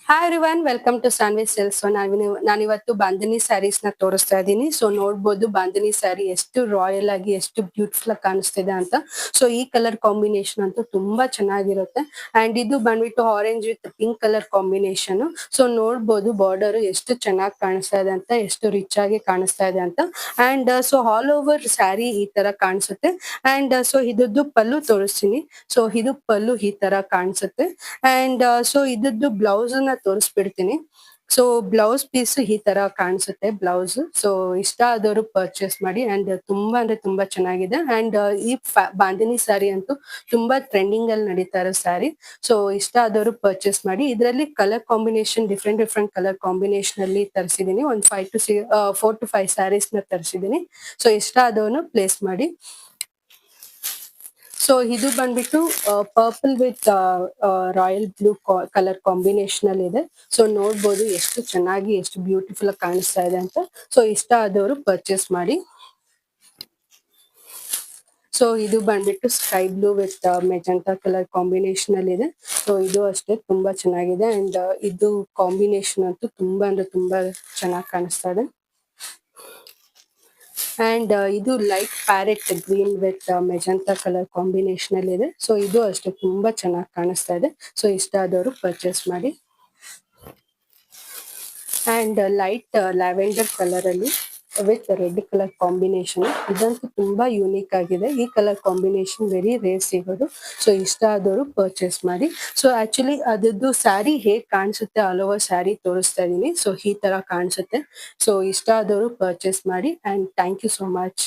Hi everyone welcome to Sanvi silks. ನಾನಿವತ್ತು ಬಾಂಧನಿ ಸ್ಯಾರೀಸ್ ನ ತೋರಿಸ್ತಾ ಇದ್ದೀನಿ. ಸೊ ನೋಡ್ಬೋದು ಬಾಂಧನಿ ಸ್ಯಾರಿ ಎಷ್ಟು ರಾಯಲ್ ಆಗಿ ಎಷ್ಟು ಬ್ಯೂಟಿಫುಲ್ ಆಗಿ ಕಾಣಿಸ್ತಿದೆ ಅಂತ. ಸೊ ಈ ಕಲರ್ ಕಾಂಬಿನೇಷನ್ ಅಂತೂ ತುಂಬಾ ಚೆನ್ನಾಗಿರುತ್ತೆ. ಅಂಡ್ ಇದು ಬಂದ್ಬಿಟ್ಟು orange with pink colour combination. So ನೋಡ್ಬೋದು ಬಾರ್ಡರ್ ಎಷ್ಟು ಚೆನ್ನಾಗಿ ಕಾಣಿಸ್ತಾ ಇದೆ ಅಂತ, ಎಷ್ಟು ರಿಚ್ ಆಗಿ ಕಾಣಿಸ್ತಾ ಇದೆ ಅಂತ. And so all over sari ಈ ತರ ಕಾಣಿಸುತ್ತೆ. ಅಂಡ್ ಸೊ ಇದ್ದು ಪಲ್ಲು ತೋರಿಸ್ತೀನಿ. ಸೊ ಇದು ಪಲ್ಲು ಈ ತರ ಕಾಣಿಸುತ್ತೆ. ಅಂಡ್ ಸೊ ಇದ್ದದ್ದು ಬ್ಲೌಸ್ ನ ತೋರಿಸ್ಬಿಡ್ತೀನಿ. ಸೊ ಬ್ಲೌಸ್ ಪೀಸ್ ಈ ತರ ಕಾಣಿಸುತ್ತೆ ಬ್ಲೌಸ್. ಸೊ ಇಷ್ಟ ಆದವರು ಪರ್ಚೇಸ್ ಮಾಡಿ. ಅಂಡ್ ತುಂಬಾ ಅಂದ್ರೆ ತುಂಬಾ ಚೆನ್ನಾಗಿದೆ. ಅಂಡ್ ಈ ಬಾಂದಿನಿ ಸ್ಯಾರಿ ಅಂತೂ ತುಂಬಾ ಟ್ರೆಂಡಿಂಗ್ ಅಲ್ಲಿ ನಡೀತಾ ಇರೋ ಸ್ಯಾರಿ. ಸೊ ಇಷ್ಟ ಆದವರು ಪರ್ಚೇಸ್ ಮಾಡಿ. ಇದರಲ್ಲಿ colour combination different colour combination ಅಲ್ಲಿ ತರಿಸಿದೀನಿ. ಒಂದು 4 to 5 ಸ್ಯಾರೀಸ್ ನ ತರಿಸಿದೀನಿ. ಸೊ ಇಷ್ಟ ಆದವನು ಪ್ಲೇಸ್ ಮಾಡಿ. ಸೊ ಇದು ಬಂದ್ಬಿಟ್ಟು purple with royal blue colour combination ಅಲ್ಲಿ ಇದೆ. ಸೊ ನೋಡ್ಬೋದು ಎಷ್ಟು ಚೆನ್ನಾಗಿ ಎಷ್ಟು ಬ್ಯೂಟಿಫುಲ್ ಆಗಿ ಕಾಣಿಸ್ತಾ ಇದೆ ಅಂತ. ಸೊ ಇಷ್ಟ ಆದವರು ಪರ್ಚೇಸ್ ಮಾಡಿ. ಸೊ ಇದು ಬಂದ್ಬಿಟ್ಟು sky blue with magenta colour combination ಅಲ್ಲಿ ಇದೆ. ಸೊ ಇದು ಅಷ್ಟೇ ತುಂಬಾ ಚೆನ್ನಾಗಿದೆ. ಅಂಡ್ ಇದು ಕಾಂಬಿನೇಷನ್ ಅಂತೂ ತುಂಬಾ ಅಂದ್ರೆ ತುಂಬಾ ಚೆನ್ನಾಗಿ ಕಾಣಿಸ್ತಾ ಇದೆ. ಅಂಡ್ ಇದು light parrot green with magenta colour combination ಅಲ್ಲಿ ಇದೆ. ಸೊ ಇದು ಅಷ್ಟೇ ತುಂಬಾ ಚೆನ್ನಾಗಿ ಕಾಣಿಸ್ತಾ ಇದೆ. ಸೊ ಇಷ್ಟ ಆದವರು ಪರ್ಚೇಸ್ ಮಾಡಿ. ಅಂಡ್ ಲೈಟ್ ಲ್ಯಾವೆಂಡರ್ ಕಲರ್ ಅಲ್ಲಿ ವಿತ್ ರೆಡ್ ಕಲರ್ ಕಾಂಬಿನೇಷನ್. ಇದಂತೂ ತುಂಬಾ ಯೂನಿಕ್ ಆಗಿದೆ. ಈ ಕಲರ್ ಕಾಂಬಿನೇಷನ್ ವೆರಿ ರೇರ್ ಸಿಗೋದು. ಸೊ ಇಷ್ಟ ಆದವರು ಪರ್ಚೇಸ್ ಮಾಡಿ. ಸೊ ಆಕ್ಚುಲಿ ಅದದ್ದು ಸ್ಯಾರಿ ಹೇಗ್ ಕಾಣಿಸುತ್ತೆ ಆಲ್ ಓವರ್ ಸ್ಯಾರಿ ತೋರಿಸ್ತಾ ಇದೀನಿ. ಸೊ ಈ ತರ ಕಾಣಿಸುತ್ತೆ. ಸೊ ಇಷ್ಟ ಆದವರು ಪರ್ಚೇಸ್ ಮಾಡಿ. And thank you so much.